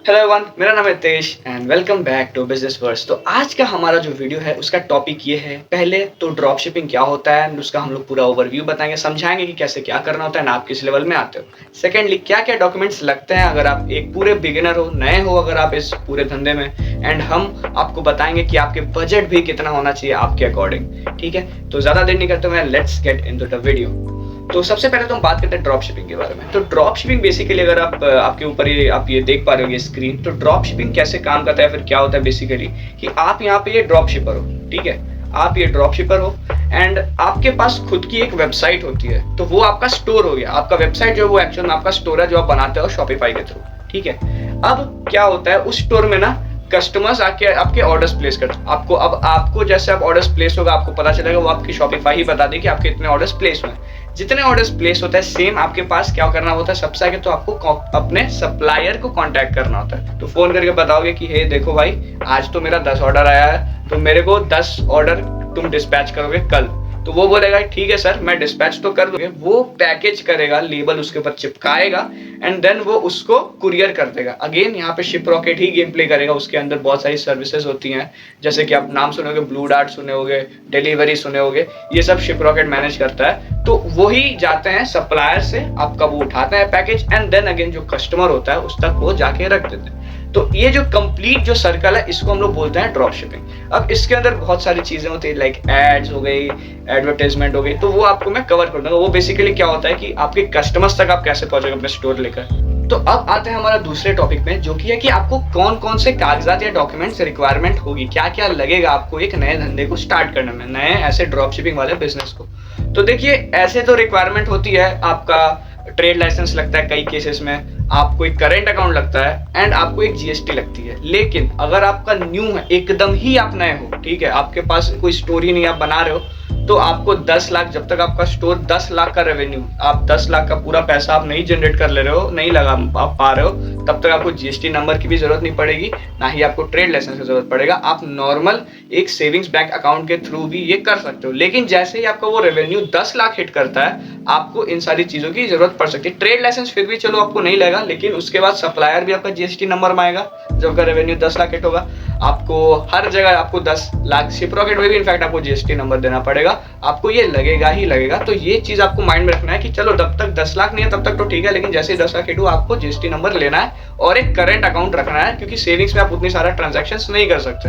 Hello everyone, मेरा नाम है Tej and welcome back to business verse. तो आज का हमारा जो वीडियो है उसका टॉपिक ये है। पहले तो ड्रॉप शिपिंग क्या होता है, उसका हम लोग पूरा ओवरव्यू बताएंगे, समझाएंगे कि कैसे क्या करना होता है ना, आप किस लेवल में आते हो। सेकेंडली, क्या क्या डॉक्यूमेंट्स लगते हैं अगर आप एक पूरे बिगिनर हो, नए हो अगर आप इस पूरे धंधे में। एंड हम आपको बताएंगे कि आपके बजट भी कितना होना चाहिए आपके अकॉर्डिंग। ठीक है, तो ज्यादा देर नहीं करते हुए let's get into the video. तो सबसे पहले तो हम बात करते हैं ड्रॉप शिपिंग के बारे में। तो ड्रॉप शिपिंग बेसिकली अगर आपके ऊपर ये आप ये देख पा रहे हो ये स्क्रीन, तो ड्रॉप शिपिंग कैसे काम करता है, फिर क्या होता है बेसिकली कि आप यहाँ पे ये ड्रॉप शिपर हो। ठीक है, आप ये ड्रॉप शिपर हो एंड आपके पास खुद की एक वेबसाइट होती है। तो वो आपका स्टोर हो गया। आपका वेबसाइट जो है वो एक्चुअल में आपका स्टोर है जो आप बनाते हो शॉपिफाई के थ्रू। ठीक है, अब क्या होता है उस स्टोर में ना कस्टमर्स आके आपके ऑर्डर्स प्लेस करते हैं। आपको जैसे आप ऑर्डर्स प्लेस होगा आपको पता चलेगा, वो आपकी शॉपिफाई ही बता देगी कि आपके इतने ऑर्डर्स प्लेस हुए हैं। जितने ऑर्डर्स प्लेस होता है सेम आपके पास क्या करना होता है, सबसे आगे तो आपको अपने सप्लायर को कांटेक्ट करना होता है। तो फोन करके बताओगे कि हे देखो भाई, आज तो मेरा 10 ऑर्डर आया है, तो मेरे को 10 ऑर्डर तुम डिस्पैच करोगे कल। तो वो बोलेगा ठीक है सर, मैं डिस्पैच तो कर दूंगा। वो पैकेज करेगा, लेबल उसके ऊपर चिपकाएगा एंड देन वो उसको कुरियर कर देगा। अगेन यहाँ पे शिप रॉकेट ही गेम प्ले करेगा। उसके अंदर बहुत सारी सर्विसेज होती हैं, जैसे कि आप नाम सुने होगे, ब्लू डार्ट सुने होगे, डिलीवरी सुने होगे, ये सब शिप रॉकेट मैनेज करता है। तो वही जाते हैं सप्लायर से, आपका वो उठाते हैं पैकेज एंड देन अगेन जो कस्टमर होता है उस तक वो जाके रख देते हैं। तो ये जो कंप्लीट जो सर्कल है इसको हम लोग बोलते हैं ड्रॉप शिपिंग। अब इसके अंदर बहुत सारी चीजें होती है, लाइक एड्स हो गई, एडवर्टाइजमेंट हो गई, तो वो आपको मैं कवर कर दूंगा। वो बेसिकली क्या होता है कि आपके कस्टमर्स तक आप कैसे पहुंचोगे अपने स्टोर लेकर। तो अब आते हैं हमारा दूसरे टॉपिक में, जो कि है कि आपको कौन कौन से कागजात या डॉक्यूमेंट्स रिक्वायरमेंट होगी, क्या क्या लगेगा आपको एक नए धंधे को स्टार्ट करने में, नए ऐसे ड्रॉप शिपिंग वाले बिजनेस को। तो देखिए, ऐसे तो रिक्वायरमेंट होती है, आपका ट्रेड लाइसेंस लगता है कई केसेस में, आपको एक करेंट अकाउंट लगता है एंड आपको एक जीएसटी लगती है। लेकिन अगर आपका न्यू है, एकदम ही आप नए हो, ठीक है, आपके पास कोई स्टोर ही नहीं, आप बना रहे हो, तो आपको 10 लाख, जब तक आपका स्टोर 10 लाख का रेवेन्यू, आप 10 लाख का पूरा पैसा आप नहीं जनरेट कर ले रहे हो, नहीं लगा आप पा रहे हो, तब तक आपको जीएसटी नंबर की भी जरूरत नहीं पड़ेगी, ना ही आपको ट्रेड लाइसेंस की जरूरत पड़ेगा। आप नॉर्मल एक सेविंग्स बैंक अकाउंट के थ्रू भी ये कर सकते हो। लेकिन जैसे ही आपका वो रेवेन्यू 10 लाख हिट करता है, आपको इन सारी चीजों की जरूरत पड़ सकती है। ट्रेड लाइसेंस फिर भी चलो आपको नहीं लगेगा, लेकिन उसके बाद सप्लायर भी आपका जीएसटी नंबर में आएगा जब आपका रेवेन्यू 10 लाख हिट होगा। आपको हर जगह आपको 10 लाख, शिप रॉकेट में भी इनफैक्ट आपको जीएसटी नंबर देना पड़ेगा, आपको ये लगेगा ही लगेगा। तो ये चीज आपको माइंड में रखना है कि चलो जब तक 10 लाख नहीं है तब तक तो ठीक है, लेकिन जैसे ही 10 लाख हिट हुआ आपको जीएसटी नंबर लेना है और एक करंट अकाउंट रखना है, क्योंकि सेविंग्स में आप उतनी सारा ट्रांजैक्शंस नहीं कर सकते।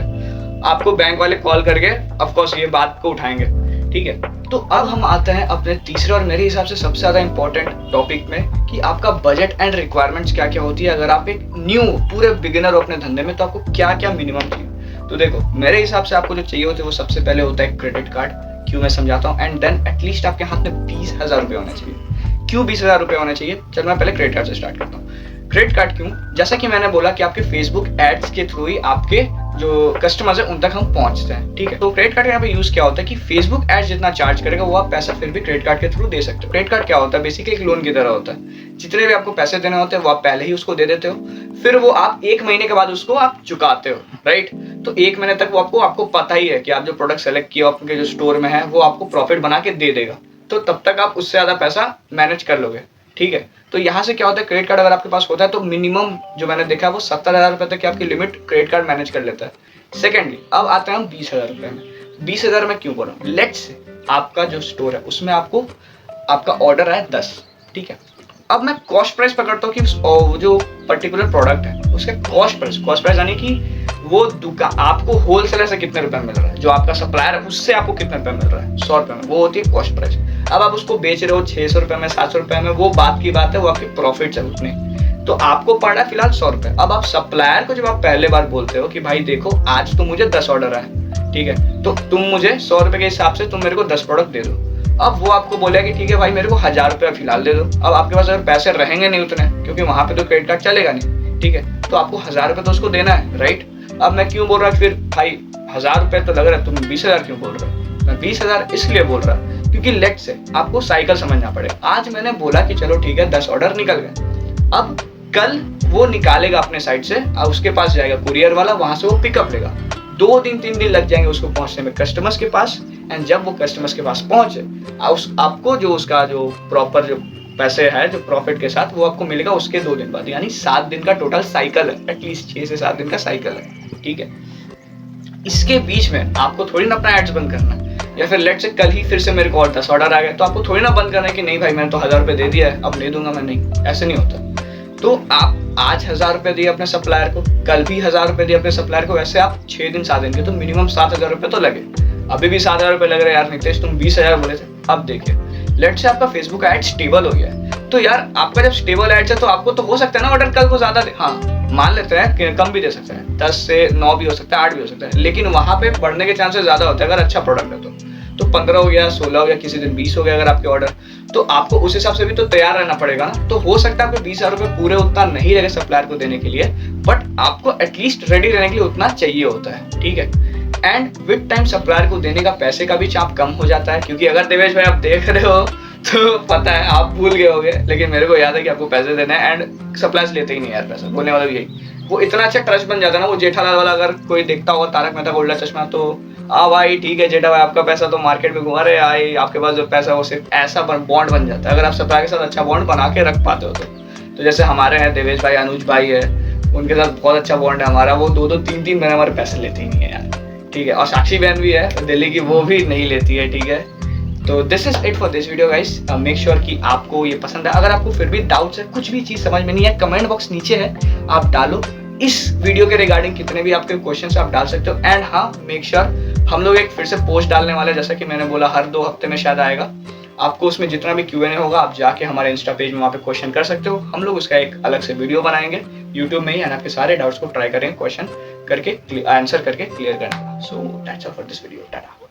आपको बैंक वाले कॉल करके ऑफकोर्स ये बात को उठाएंगे। ठीक है, तो अब हम आते हैं अपने तीसरे और मेरे हिसाब से सबसे ज्यादा इंपॉर्टेंट टॉपिक में, कि आपका बजट एंड रिक्वायरमेंट्स क्या क्या होती है। अगर आप एक न्यू पूरे बिगिनर हो अपने धंधे में, तो आपको क्या क्या मिनिमम चाहिए। तो देखो, मेरे हिसाब से आपको जो चाहिए होते हैं वो सबसे पहले होता है क्रेडिट कार्ड। क्यों, मैं समझाता हूँ। एंड देन एटलीस्ट आपके हाथ में 20,000 रुपये होने चाहिए। क्यों 20,000 रुपये होने चाहिए? चलो मैं पहले क्रेडिट कार्ड से स्टार्ट करता हूँ। क्रेडिट कार्ड क्यों? जैसा कि मैंने बोला कि आपके फेसबुक एड्स के थ्रू ही आपके जो कस्टमर्स है उन तक हम पहुंचते हैं। ठीक है, तो क्रेडिट कार्ड यहाँ पे यूज क्या होता है कि फेसबुक एड्स जितना चार्ज करेगा वो आप पैसा फिर भी क्रेडिट कार्ड के थ्रू दे सकते हो। क्रेडिट कार्ड क्या होता है? बेसिकली एक लोन की तरह होता है। जितने भी आपको पैसे देने होते हैं वो आप पहले ही उसको दे देते हो, फिर वो आप 1 महीने के बाद उसको आप चुकाते हो। राइट, तो 1 महीने तक वो आपको पता ही है कि आप जो प्रोडक्ट सेलेक्ट किया आपके जो स्टोर में है वो आपको प्रॉफिट बना के दे देगा, तो तब तक आप उससे ज्यादा पैसा मैनेज कर लोगे। ठीक है, तो यहाँ से क्या होता है, क्रेडिट कार्ड अगर आपके पास होता है तो मिनिमम जो मैंने देखा है वो 70,000 रुपए तक की आपकी लिमिट क्रेडिट कार्ड मैनेज कर लेता है। सेकेंडली, अब आते हैं हम 20,000 रुपए में। 20,000 में क्यों बोल रहा हूँ? लेट्स से आपका जो स्टोर है उसमें आपको आपका ऑर्डर है 10। ठीक है, अब मैं कॉस्ट प्राइस पकड़ता हूँ कि वो जो पर्टिकुलर प्रोडक्ट है उसका कॉस्ट प्राइस यानी कि वो दुकान आपको होलसेलर से कितने रुपए मिल रहा है, जो आपका सप्लायर है उससे आपको कितने रुपए मिल रहा है, 100 रुपए में, वो होती है कॉस्ट प्राइस। अब आप उसको बेच रहे हो 600 रुपए में, 700 रुपए में, वो बात की बात है, वो आपकी प्रॉफिट है उतनी, तो आपको पड़ रहा है फिलहाल 100 रुपए। अब आप सप्लायर को जब आप पहले बार बोलते हो कि भाई देखो आज तो मुझे 10 ऑर्डर आए, ठीक है, तो तुम मुझे 100 रुपए के हिसाब से तुम मेरे को 10 प्रोडक्ट दे दो। अब वो आपको बोलेगा कि ठीक है भाई मेरे को 1,000 रुपया फिलहाल दे दो। अब आपके पास अगर पैसे रहेंगे नहीं उतने, क्योंकि वहां पे तो क्रेडिट कार्ड चलेगा नहीं, ठीक है, तो आपको 1,000 रुपये तो उसको देना है। राइट, अब मैं क्यों बोल रहा फिर भाई 1,000 रुपये तो लग रहा है, तुम 20,000 क्यों बोल रहे हो? मैं 20,000 इसलिए बोल रहा क्योंकि लेट से आपको साइकिल समझना पड़ेगा। आज मैंने बोला कि चलो ठीक है 10 ऑर्डर निकल गए, अब कल वो निकालेगा अपने साइड से, उसके पास जाएगा कुरियर वाला, वहां से वो पिकअप लेगा। 2 दिन 3 दिन लग जाएंगे उसको पहुंचने में कस्टमर्स के पास। एंड जब वो कस्टमर्स के पास पहुंचे, आपको जो उसका जो प्रॉपर जो पैसे है जो प्रॉफिट के साथ, वो आपको मिलेगा उसके 2 दिन बाद, यानी 7 दिन का टोटल साइकिल है, एटलीस्ट 6 से 7 दिन का साइकिल है, ठीक है। इसके बीच में आपको थोड़ी ना अपना एड्स बंद करना है, या फिर लेट से कल ही फिर से मेरे को और 10 ऑर्डर आ गए, तो आपको थोड़ी ना बंद करना है कि नहीं भाई मैंने तो 1000 रुपये दे दिया है, अब नहीं दूंगा मैं, नहीं, ऐसे नहीं होता। तो आप आज 1000 रुपये दिए अपने सप्लायर को, कल भी 1000 रुपये दिए अपने सप्लायर को, वैसे आप 6 दिन 7 दिन के तो मिनिमम 7000 रुपये तो लगे। अभी भी 7000 रुपये लग रहे हैं यार नितेश, तुम 20,000 बोले थे। अब देखिए लेट से आपका फेसबुक एड स्टेबल हो गया है, तो यार आपका जब स्टेबल एड्स है तो आपको तो हो सकता है ना ऑर्डर कल को ज्यादा दे, हाँ मान लेते हैं कि कम भी दे सकते हैं, 10 से 9 भी हो सकता है, 8 भी हो सकता है, लेकिन वहां पे बढ़ने के चांसेस ज्यादा होते हैं अगर अच्छा प्रोडक्ट है तो 15 हो गया, 16 हो गया, किसी दिन 20 हो गया अगर आपके ऑर्डर, तो आपको उस हिसाब से भी तो तैयार रहना पड़ेगा ना। तो हो सकता है आपको 20,000 रुपये पूरे उतना नहीं लगे सप्लायर को देने के लिए, बट आपको एटलीस्ट रेडी रहने के लिए उतना चाहिए होता है, ठीक है। एंड विद टाइम सप्लायर को देने का पैसे का भी चाप कम हो जाता है, क्योंकि अगर देवेश भाई आप देख रहे हो तो पता है आप भूल गए होगे, लेकिन मेरे को याद है कि आपको पैसे देने हैं, एंड सप्लायर्स लेते ही नहीं यार पैसा, बोलने वाला भी यही, वो इतना अच्छा ट्रस्ट बन जाता है ना। वो जेठालाल वाला अगर कोई देखता होगा तारक मेहता का उल्टा चश्मा, तो भाई ठीक है जेठा भाई आपका पैसा तो मार्केट में घुमा रहे आई, आपके पास जो पैसा वो सिर्फ ऐसा बॉन्ड बन जाता है अगर आप सप्लायर के साथ अच्छा बॉन्ड बना के रख पाते हो तो जैसे हमारे हैं देवेश भाई, अनुज भाई है, उनके साथ बहुत अच्छा बॉन्ड है हमारा, वो 2-2 3-3 महीने हमारे पैसे लेते ही नहीं है यार, ठीक है। और साक्षी बहन भी है दिल्ली की, वो भी नहीं लेती है, ठीक है। तो this is it for this video guys, make sure कि आपको ये पसंद है। अगर आपको फिर भी डाउट्स है, कुछ भी चीज समझ में नहीं है, कमेंट बॉक्स नीचे है, आप डालो। इस वीडियो के रिगार्डिंग कितने भी आपके क्वेश्चंस आप डाल सकते हो। एंड हाँ, मेक श्योर हम लोग एक फिर से पोस्ट डालने वाले हैं, जैसा कि मैंने बोला हर 2 हफ्ते में शायद आएगा। आपको उसमें जितना भी Q&A होगा आप जाके हमारे इंस्टा पेज में वहाँ पे क्वेश्चन कर सकते हो, हम लोग उसका एक अलग से वीडियो बनाएंगे यूट्यूब में ही, एंड आपके सारे डाउट्स को ट्राई करेंगे क्वेश्चन करके आंसर करके क्लियर करने का। So that's all for this video, Tata.